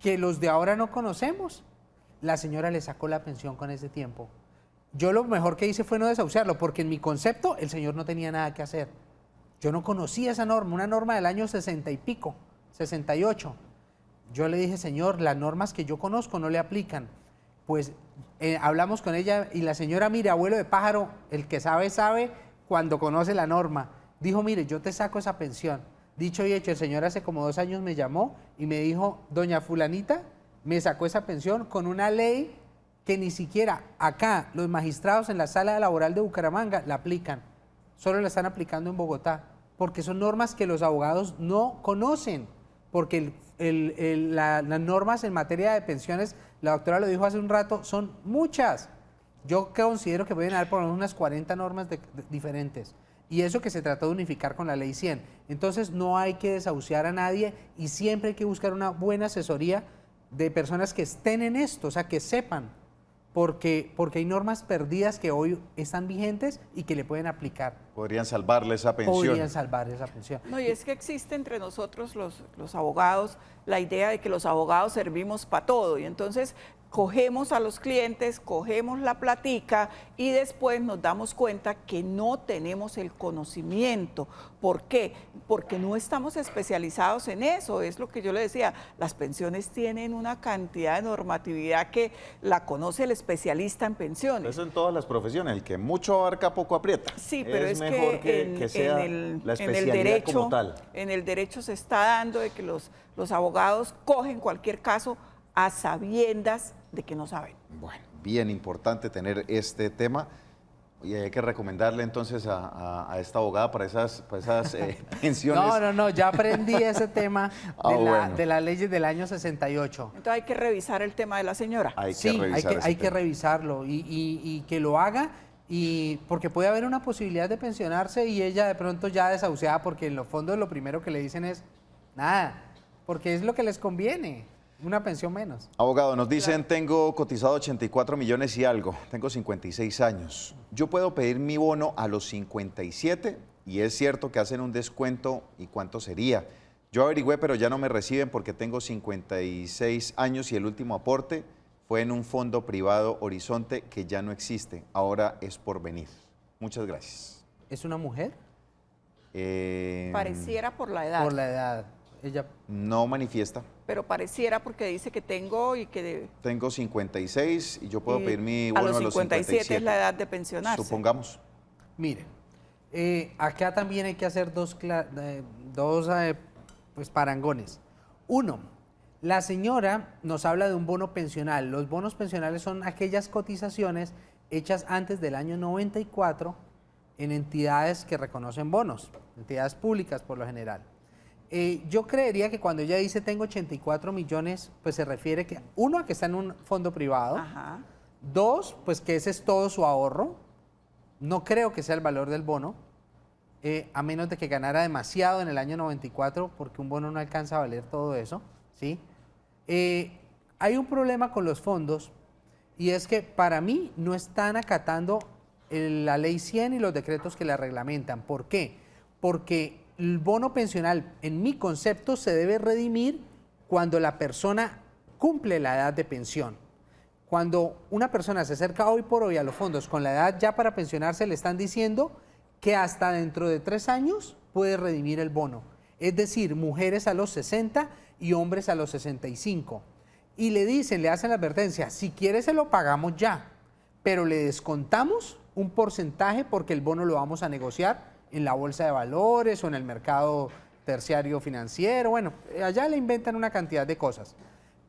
que los de ahora no conocemos. La señora le sacó la pensión con ese tiempo. Yo lo mejor que hice fue no desahuciarlo, porque en mi concepto el señor no tenía nada que hacer. Yo no conocía esa norma, una norma del año 60 y pico, 68. Yo le dije, señor, las normas que yo conozco no le aplican. Pues hablamos con ella y la señora, mire, abuelo de pájaro, el que sabe, sabe cuando conoce la norma. Dijo, mire, yo te saco esa pensión. Dicho y hecho, el señor hace como 2 años me llamó y me dijo, doña fulanita, me sacó esa pensión con una ley que ni siquiera acá los magistrados en la sala laboral de Bucaramanga la aplican. Solo la están aplicando en Bogotá, porque son normas que los abogados no conocen, porque las normas en materia de pensiones, la doctora lo dijo hace un rato, son muchas. Yo considero que pueden haber por lo menos unas 40 normas diferentes. Y eso que se trató de unificar con la ley 100. Entonces no hay que desahuciar a nadie y siempre hay que buscar una buena asesoría de personas que estén en esto, o sea, que sepan porque hay normas perdidas que hoy están vigentes y que le pueden aplicar. Podrían salvarle esa pensión. Podrían salvar esa pensión. No, y es que existe entre nosotros los abogados la idea de que los abogados servimos para todo y entonces cogemos a los clientes, cogemos la platica y después nos damos cuenta que no tenemos el conocimiento. ¿Por qué? Porque no estamos especializados en eso. Es lo que yo le decía, las pensiones tienen una cantidad de normatividad que la conoce el especialista en pensiones. Eso en todas las profesiones, el que mucho abarca poco aprieta. Sí, pero es mejor que sea la especialidad como tal. En el derecho se está dando de que los abogados cogen cualquier caso a sabiendas de que no saben. Bueno, bien importante tener este tema y hay que recomendarle entonces a esta abogada para esas pensiones. No, ya aprendí ese tema de las leyes del año 68. Entonces hay que revisar el tema de la señora. Hay que revisarlo y que lo haga, y porque puede haber una posibilidad de pensionarse y ella de pronto ya desahuciada, porque en los fondos lo primero que le dicen es nada, porque es lo que les conviene. Una pensión menos. Abogado, nos dicen, tengo cotizado 84 millones y algo, tengo 56 años. ¿Yo puedo pedir mi bono a los 57? Y es cierto que hacen un descuento, ¿y cuánto sería? Yo averigüé, pero ya no me reciben porque tengo 56 años y el último aporte fue en un fondo privado Horizonte que ya no existe, ahora es por venir. Muchas gracias. ¿Es una mujer? Pareciera por la edad. Por la edad. Ella no manifiesta. Pero pareciera porque dice que tengo y que... Tengo 56 y yo puedo pedir mi bono a los 57 es la edad de pensionarse. Supongamos. Miren, acá también hay que hacer dos parangones. Uno, la señora nos habla de un bono pensional. Los bonos pensionales son aquellas cotizaciones hechas antes del año 94 en entidades que reconocen bonos, entidades públicas por lo general. Yo creería que cuando ella dice tengo 84 millones, pues se refiere que, uno, a que está en un fondo privado. Ajá. Dos, pues que ese es todo su ahorro. No creo que sea el valor del bono, a menos de que ganara demasiado en el año 94, porque un bono no alcanza a valer todo eso, ¿sí? Hay un problema con los fondos, y es que para mí no están acatando la ley 100 y los decretos que la reglamentan. ¿Por qué? Porque el bono pensional, en mi concepto, se debe redimir cuando la persona cumple la edad de pensión. Cuando una persona se acerca hoy por hoy a los fondos con la edad ya para pensionarse, le están diciendo que hasta dentro de 3 años puede redimir el bono. Es decir, mujeres a los 60 y hombres a los 65. Y le dicen, le hacen la advertencia, si quiere se lo pagamos ya, pero le descontamos un porcentaje porque el bono lo vamos a negociar en la bolsa de valores o en el mercado terciario financiero. Bueno, allá le inventan una cantidad de cosas.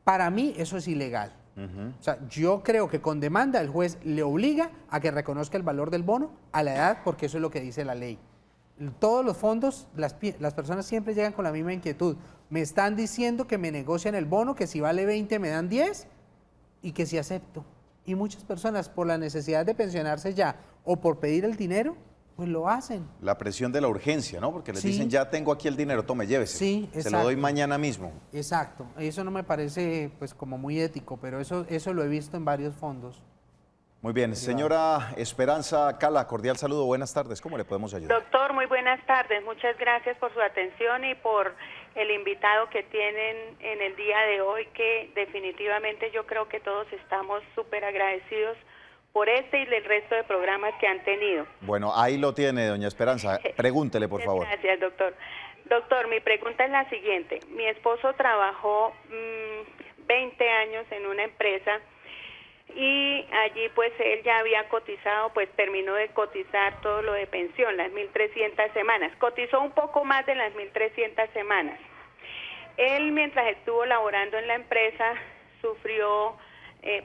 Para mí eso es ilegal. O sea, yo creo que con demanda el juez le obliga a que reconozca el valor del bono a la edad, porque eso es lo que dice la ley. Todos los fondos, las personas siempre llegan con la misma inquietud. Me están diciendo que me negocian el bono, que si vale 20 me dan 10 y que si acepto. Y muchas personas, por la necesidad de pensionarse ya o por pedir el dinero, pues lo hacen. La presión de la urgencia, ¿no? Porque les dicen, ya tengo aquí el dinero, tome, llévese. Sí, exacto. Se lo doy mañana mismo. Exacto. Eso no me parece pues como muy ético, pero eso lo he visto en varios fondos. Muy bien. Señora Esperanza Cala, cordial saludo, buenas tardes. ¿Cómo le podemos ayudar? Doctor, muy buenas tardes. Muchas gracias por su atención y por el invitado que tienen en el día de hoy, que definitivamente yo creo que todos estamos súper agradecidos por este y el resto de programas que han tenido. Bueno, ahí lo tiene, doña Esperanza. Pregúntele, por favor. Gracias, doctor. Doctor, mi pregunta es la siguiente. Mi esposo trabajó 20 años en una empresa y allí pues él ya había cotizado, pues terminó de cotizar todo lo de pensión, las 1.300 semanas. Cotizó un poco más de las 1.300 semanas. Él, mientras estuvo laborando en la empresa, sufrió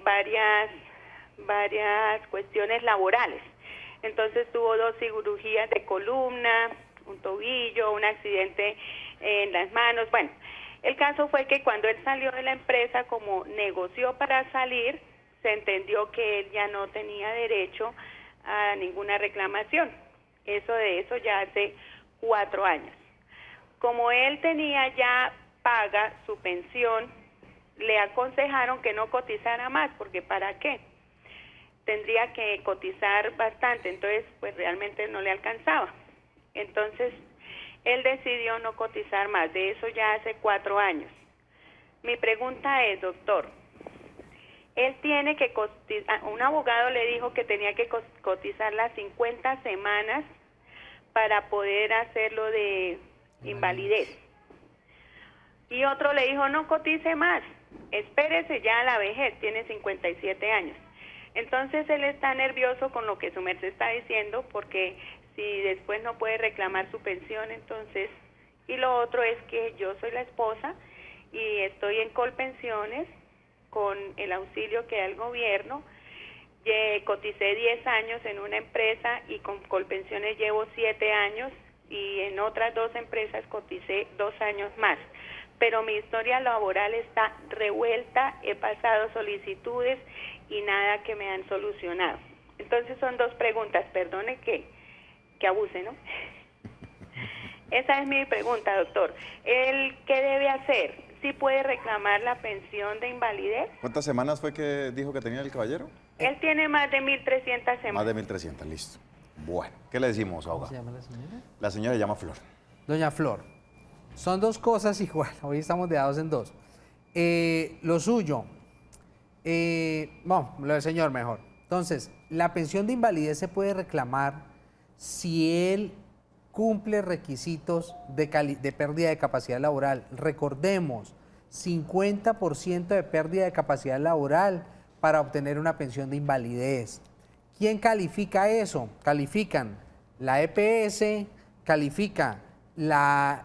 varias cuestiones laborales. Entonces tuvo 2 cirugías de columna, un tobillo, un accidente en las manos. Bueno, el caso fue que cuando él salió de la empresa, como negoció para salir, se entendió que él ya no tenía derecho a ninguna reclamación. Eso ya hace 4 años. Como él tenía ya paga su pensión, le aconsejaron que no cotizara más, porque ¿para qué? tendría que cotizar bastante, entonces pues realmente no le alcanzaba. Entonces él decidió no cotizar más, de eso ya hace 4 años. Mi pregunta es, doctor, él tiene que cotizar, un abogado le dijo que tenía que cotizar las 50 semanas para poder hacerlo de invalidez. Y otro le dijo, no cotice más, espérese ya a la vejez, tiene 57 años. Entonces él está nervioso con lo que su merced está diciendo, porque si después no puede reclamar su pensión, entonces... Y lo otro es que yo soy la esposa y estoy en Colpensiones con el auxilio que da el gobierno. Coticé 10 años en una empresa y con Colpensiones llevo 7 años y en otras 2 empresas coticé 2 años más. Pero mi historia laboral está revuelta, he pasado solicitudes y nada que me han solucionado. Entonces son 2 preguntas, perdone que abuse, ¿no? Esa es mi pregunta, doctor. ¿Él qué debe hacer? ¿Sí puede reclamar la pensión de invalidez? ¿Cuántas semanas fue que dijo que tenía el caballero? Él tiene más de 1.300 semanas. Más de 1.300, listo. Bueno, ¿qué le decimos, abogado? ¿Cómo se llama la señora? La señora se llama Flor. Doña Flor, son 2 cosas igual, hoy estamos de 2 en 2. Lo suyo, lo del señor mejor. Entonces, la pensión de invalidez se puede reclamar si él cumple requisitos de pérdida de capacidad laboral. Recordemos, 50% de pérdida de capacidad laboral para obtener una pensión de invalidez. ¿Quién califica eso? Califican la EPS, califica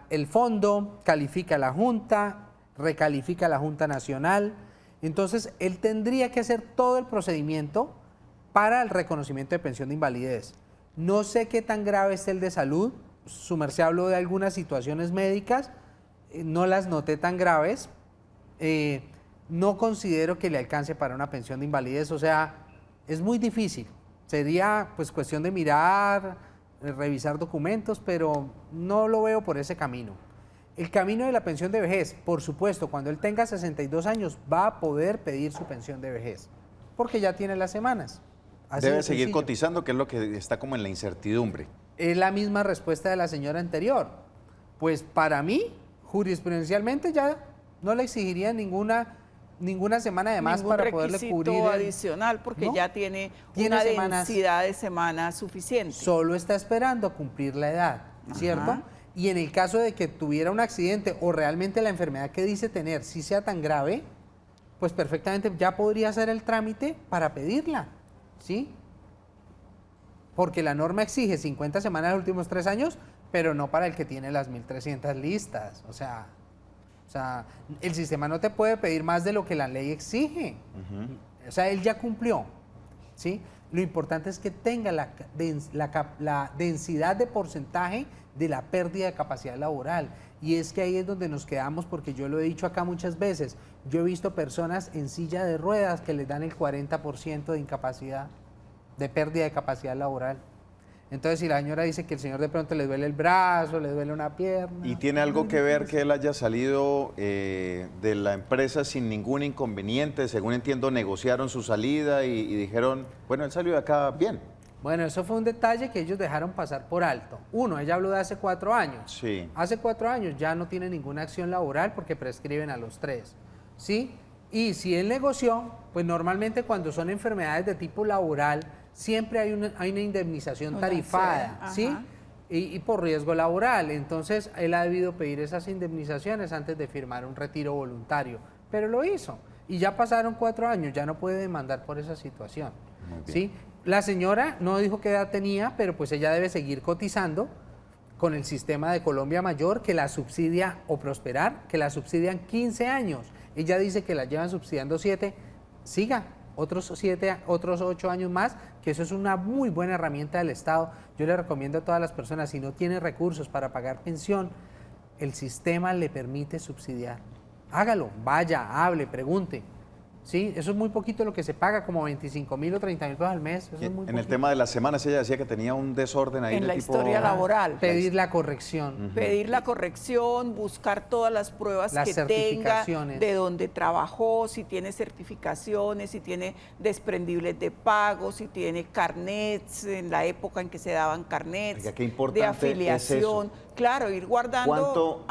el fondo, califica la Junta, recalifica la Junta Nacional. Entonces, él tendría que hacer todo el procedimiento para el reconocimiento de pensión de invalidez. No sé qué tan grave es el de salud. Su merced habló de algunas situaciones médicas, no las noté tan graves. No considero que le alcance para una pensión de invalidez, o sea, es muy difícil. Sería pues cuestión de mirar, revisar documentos, pero no lo veo por ese camino. El camino de la pensión de vejez, por supuesto, cuando él tenga 62 años va a poder pedir su pensión de vejez, porque ya tiene las semanas. Así Debe de seguir sencillo. cotizando, que es lo que está como en la incertidumbre. Es la misma respuesta de la señora anterior. Pues para mí, jurisprudencialmente ya no le exigiría ninguna semana de más para poderle cubrir requisito adicional porque ¿no? ya tiene Tiene una semanas. densidad de semanas suficiente. Solo está esperando a cumplir la edad, ¿cierto? Ajá. Y en el caso de que tuviera un accidente o realmente la enfermedad que dice tener si sea tan grave, pues perfectamente ya podría hacer el trámite para pedirla, ¿sí? Porque la norma exige 50 semanas en los últimos 3 años, pero no para el que tiene las 1.300 listas. O sea, el sistema no te puede pedir más de lo que la ley exige. O sea, él ya cumplió, ¿sí? Lo importante es que tenga la densidad de porcentaje de la pérdida de capacidad laboral. Y es que ahí es donde nos quedamos, porque yo lo he dicho acá muchas veces. Yo he visto personas en silla de ruedas que les dan el 40% de incapacidad, de pérdida de capacidad laboral. Entonces, si la señora dice que el señor de pronto le duele el brazo, le duele una pierna... ¿Y tiene algo que ver que él haya salido de la empresa sin ningún inconveniente? Según entiendo, negociaron su salida y dijeron, bueno, él salió de acá bien. Bueno, eso fue un detalle que ellos dejaron pasar por alto. Uno, ella habló de hace 4 años. Sí. Hace 4 años ya no tiene ninguna acción laboral porque prescriben a los 3, ¿sí? Y si él negoció, pues normalmente cuando son enfermedades de tipo laboral, siempre hay una indemnización tarifada, ¿sí? Y por riesgo laboral. Entonces, él ha debido pedir esas indemnizaciones antes de firmar un retiro voluntario. Pero lo hizo. Y ya pasaron 4 años, ya no puede demandar por esa situación, ¿sí? La señora no dijo qué edad tenía, pero pues ella debe seguir cotizando con el sistema de Colombia Mayor, que la subsidia, o Prosperar, que la subsidian 15 años. Ella dice que la llevan subsidiando 7, siga otros 8 años más, que eso es una muy buena herramienta del Estado. Yo le recomiendo a todas las personas, si no tiene recursos para pagar pensión, el sistema le permite subsidiar. Hágalo, vaya, hable, pregunte. ¿sí? Eso es muy poquito lo que se paga, como 25.000 o 30.000 pesos al mes. Eso es muy En el poquito. tema de las semanas, ella decía que tenía un desorden ahí En de la tipo... historia laboral. Pedir la corrección. Pedir la corrección, buscar todas las pruebas Las que tenga, certificaciones. de dónde trabajó, si tiene certificaciones, si tiene desprendibles de pago, si tiene carnets, en la época en que se daban carnets, Oiga, qué importante de es afiliación. eso. Claro, ir guardando.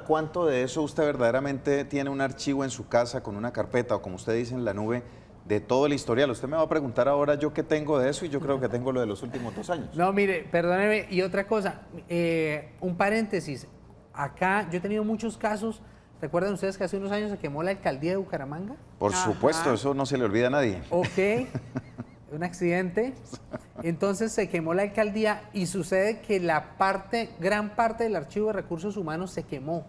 ¿Cuánto de eso usted verdaderamente tiene un archivo en su casa con una carpeta o como usted dice en la nube de todo el historial? Usted me va a preguntar ahora yo qué tengo de eso y yo creo que tengo lo de los últimos 2 años. No, mire, perdóneme, y otra cosa, un paréntesis. Acá yo he tenido muchos casos. ¿Recuerdan ustedes que hace unos años se quemó la alcaldía de Bucaramanga? Por supuesto, eso no se le olvida a nadie. Ok, un accidente. Entonces se quemó la alcaldía y sucede que gran parte del archivo de recursos humanos se quemó.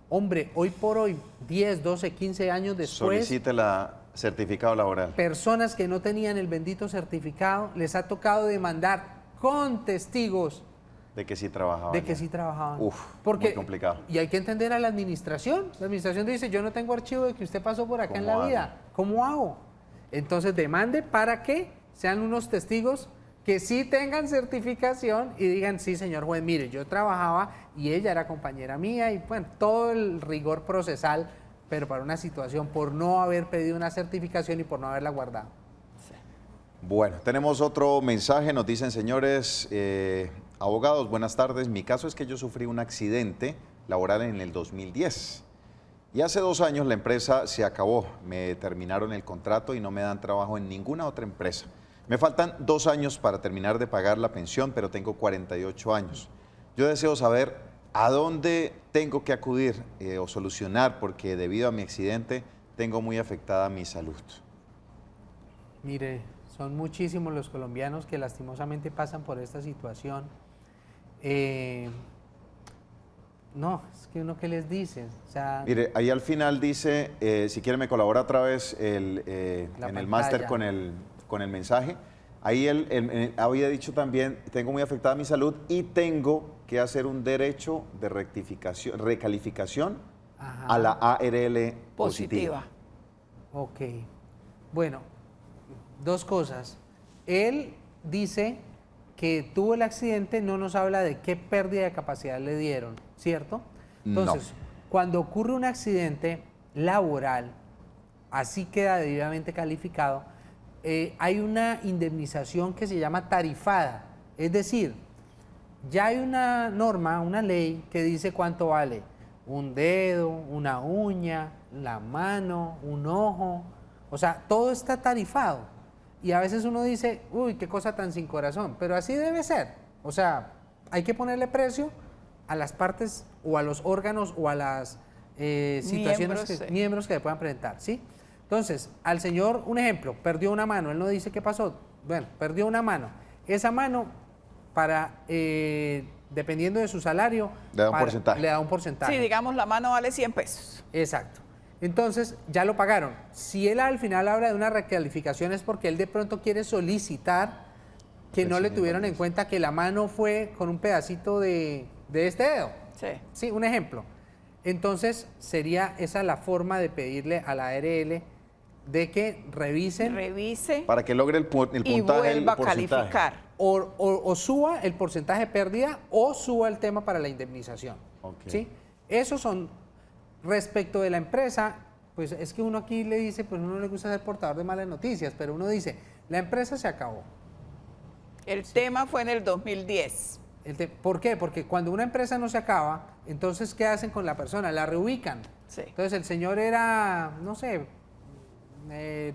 Hombre, hoy por hoy, 10, 12, 15 años después, Solicite la certificado laboral. personas que no tenían el bendito certificado, les ha tocado demandar con testigos De que sí trabajaban. de que sí trabajaban. Uf, Porque, muy complicado. Y hay que entender a la administración. La administración dice, yo no tengo archivo de que usted pasó por acá en la ¿Cómo vida. hago? ¿Cómo hago? Entonces demande para que sean unos testigos que sí tengan certificación y digan, sí, señor juez, mire, yo trabajaba y ella era compañera mía y bueno, todo el rigor procesal, pero para una situación por no haber pedido una certificación y por no haberla guardado. Bueno, tenemos otro mensaje, nos dicen señores abogados, buenas tardes, mi caso es que yo sufrí un accidente laboral en el 2010 y hace 2 años la empresa se acabó, me terminaron el contrato y no me dan trabajo en ninguna otra empresa. Me faltan 2 años para terminar de pagar la pensión, pero tengo 48 años. Yo deseo saber a dónde tengo que acudir o solucionar porque debido a mi accidente tengo muy afectada mi salud. Mire, son muchísimos los colombianos que lastimosamente pasan por esta situación. No, es que uno, ¿qué les dice? O sea, Mire, ahí al final dice, si quiere me colabora otra vez en el máster con el mensaje. Ahí él había dicho también, tengo muy afectada mi salud y tengo que hacer un derecho de recalificación a la ARL positiva. Ok. Bueno, 2 cosas. Él dice que tuvo el accidente, no nos habla de qué pérdida de capacidad le dieron, ¿cierto? Entonces, cuando ocurre un accidente laboral, así queda debidamente calificado, hay una indemnización que se llama tarifada. Es decir, ya hay una norma, una ley que dice cuánto vale un dedo, una uña, la mano, un ojo. O sea, todo está tarifado. Y a veces uno dice, uy, qué cosa tan sin corazón, pero así debe ser. O sea, hay que ponerle precio a las partes o a los órganos o a las miembros que le puedan presentar, ¿sí? Entonces, al señor, un ejemplo, perdió una mano, él no dice qué pasó. Bueno, perdió una mano. Esa mano, dependiendo de su salario, le da un porcentaje. Sí, digamos, la mano vale 100 pesos. Exacto. Entonces, ya lo pagaron. Si él al final habla de una recalificación es porque él de pronto quiere solicitar que no le tuvieron en cuenta que la mano fue con un pedacito de este dedo. Sí. Sí, un ejemplo. Entonces, sería esa la forma de pedirle a la ARL de que revise para que logre el puntaje y vuelva a porcentaje. calificar. O suba el porcentaje de pérdida o suba el tema para la indemnización. Okay. ¿Sí? Esos son, respecto de la empresa, pues es que uno aquí le dice, pues uno le gusta ser portador de malas noticias, pero uno dice, la empresa se acabó. El tema fue en el 2010. ¿Por qué? Porque cuando una empresa no se acaba, entonces, ¿qué hacen con la persona? La reubican. Sí. Entonces, el señor era, no sé,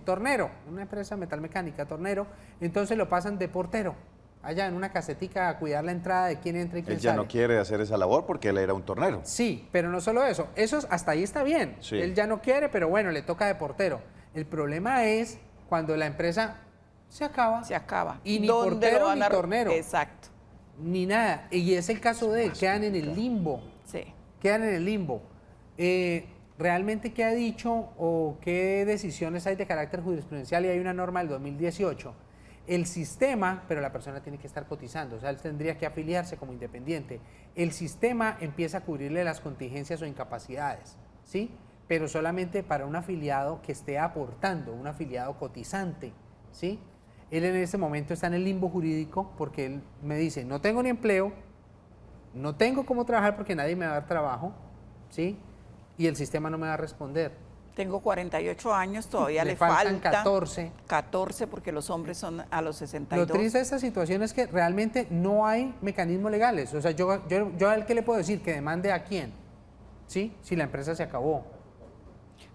tornero, una empresa metalmecánica, tornero, entonces lo pasan de portero, allá en una casetica a cuidar la entrada de quién entra y quién Él ya sale. no quiere hacer esa labor porque él era un tornero. Sí, pero no solo eso, hasta ahí está bien. Sí. Él ya no quiere, pero bueno, le toca de portero. El problema es cuando la empresa se acaba. Se acaba. Y ni ¿Dónde portero lo van ni a- tornero. Exacto. Ni nada. Y es el caso de él, quedan en el limbo. Sí. Quedan en el limbo. ¿Realmente qué ha dicho o qué decisiones hay de carácter jurisprudencial? Y hay una norma del 2018. El sistema, pero la persona tiene que estar cotizando, o sea, él tendría que afiliarse como independiente. El sistema empieza a cubrirle las contingencias o incapacidades, ¿sí? pero solamente para un afiliado que esté aportando, un afiliado cotizante, ¿sí? Él en ese momento está en el limbo jurídico porque él me dice, no tengo ni empleo, no tengo cómo trabajar porque nadie me va a dar trabajo, ¿sí? Y el sistema no me va a responder. Tengo 48 años, todavía le faltan faltan 14. 14 porque los hombres son a los 62. Lo triste de esta situación es que realmente no hay mecanismos legales. O sea, yo a él, ¿qué le puedo decir? Que demande a quién, ¿sí? Si la empresa se acabó.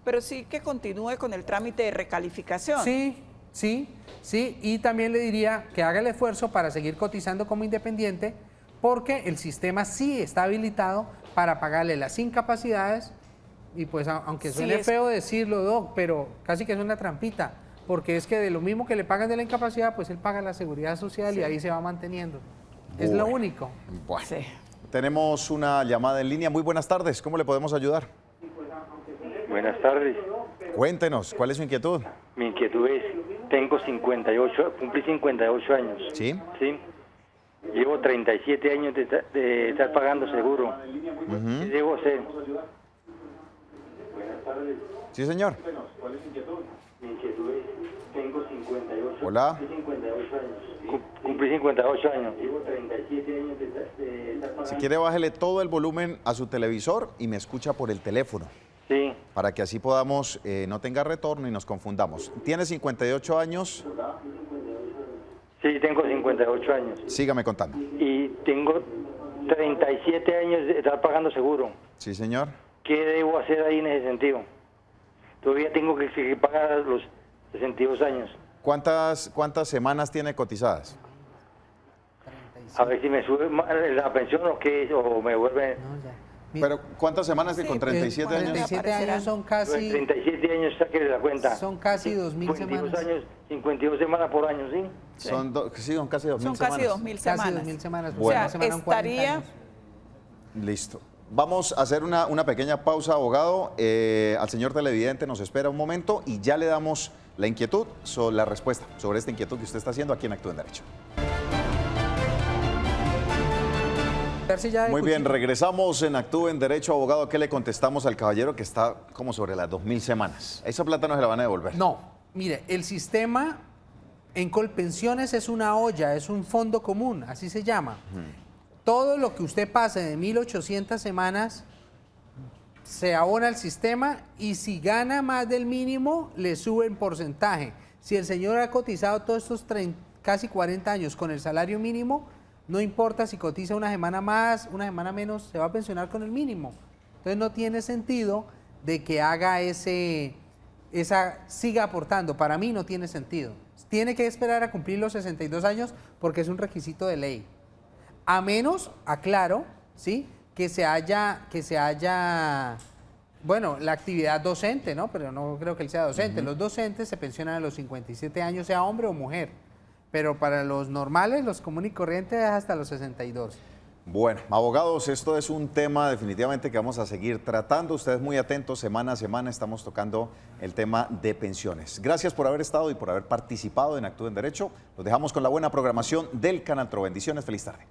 Pero sí que continúe con el trámite de recalificación. Sí, sí, sí. Y también le diría que haga el esfuerzo para seguir cotizando como independiente, porque el sistema sí está habilitado para pagarle las incapacidades. Y pues aunque suene feo decirlo, Doc, pero casi que es una trampita, porque es que de lo mismo que le pagan de la incapacidad, pues él paga la seguridad social y ahí se va manteniendo. Es lo único. Bueno, tenemos una llamada en línea. Muy buenas tardes, ¿cómo le podemos ayudar? Buenas tardes. Cuéntenos, ¿cuál es su inquietud? Mi inquietud es, tengo 58, cumplí 58 años. ¿Sí? Sí. Llevo 37 años de estar pagando seguro. ¿Qué debo hacer? Sí, señor. ¿Cuál es su inquietud? Mi inquietud es, tengo 58. Hola. Cumplí 58 años. Cumplí 58 años. Llevo 37 años de estar pagando. Si quiere, bájele todo el volumen a su televisor y me escucha por el teléfono. Sí. Para que así podamos, no tenga retorno y nos confundamos. ¿Tiene 58 años? Sí, tengo 58 años. Sígame contando. Y tengo 37 años de estar pagando seguro. Sí, señor. ¿Qué debo hacer ahí en ese sentido? Todavía tengo que pagar a los 62 años. ¿Cuántas semanas tiene cotizadas? A ver si me sube la pensión o qué, o me vuelve... Pero ¿cuántas semanas con 37 años? 37 años son casi... 37 años, saque de la cuenta. Son casi 2.000 semanas. Años, 52 semanas por año, ¿sí? Sí. Son casi 2.000 semanas. Son casi 2.000 semanas. Casi 2.000 semanas. Bueno. O sea, estaría... Listo. Vamos a hacer una pequeña pausa, abogado. Al señor televidente nos espera un momento y ya le damos la inquietud, la respuesta sobre esta inquietud que usted está haciendo aquí en Actúa en Derecho. Muy bien, regresamos en Actúa en Derecho, abogado. ¿Qué le contestamos al caballero que está como sobre las 2.000 semanas? Esa plata no se la van a devolver. No, mire, el sistema en Colpensiones es una olla, es un fondo común, así se llama. Todo lo que usted pase de 1.800 semanas se abona al sistema y si gana más del mínimo, le sube en porcentaje. Si el señor ha cotizado todos estos casi 40 años con el salario mínimo, no importa si cotiza una semana más, una semana menos, se va a pensionar con el mínimo. Entonces no tiene sentido de que haga siga aportando. Para mí no tiene sentido. Tiene que esperar a cumplir los 62 años porque es un requisito de ley. A menos, aclaro, ¿sí? que se haya, bueno, la actividad docente, ¿no? Pero no creo que él sea docente. Los docentes se pensionan a los 57 años, sea hombre o mujer. Pero para los normales, los comunes y corrientes, es hasta los 62. Bueno, abogados, esto es un tema definitivamente que vamos a seguir tratando. Ustedes muy atentos, semana a semana estamos tocando el tema de pensiones. Gracias por haber estado y por haber participado en Actúa en Derecho. Los dejamos con la buena programación del Canal Tro. Bendiciones, feliz tarde.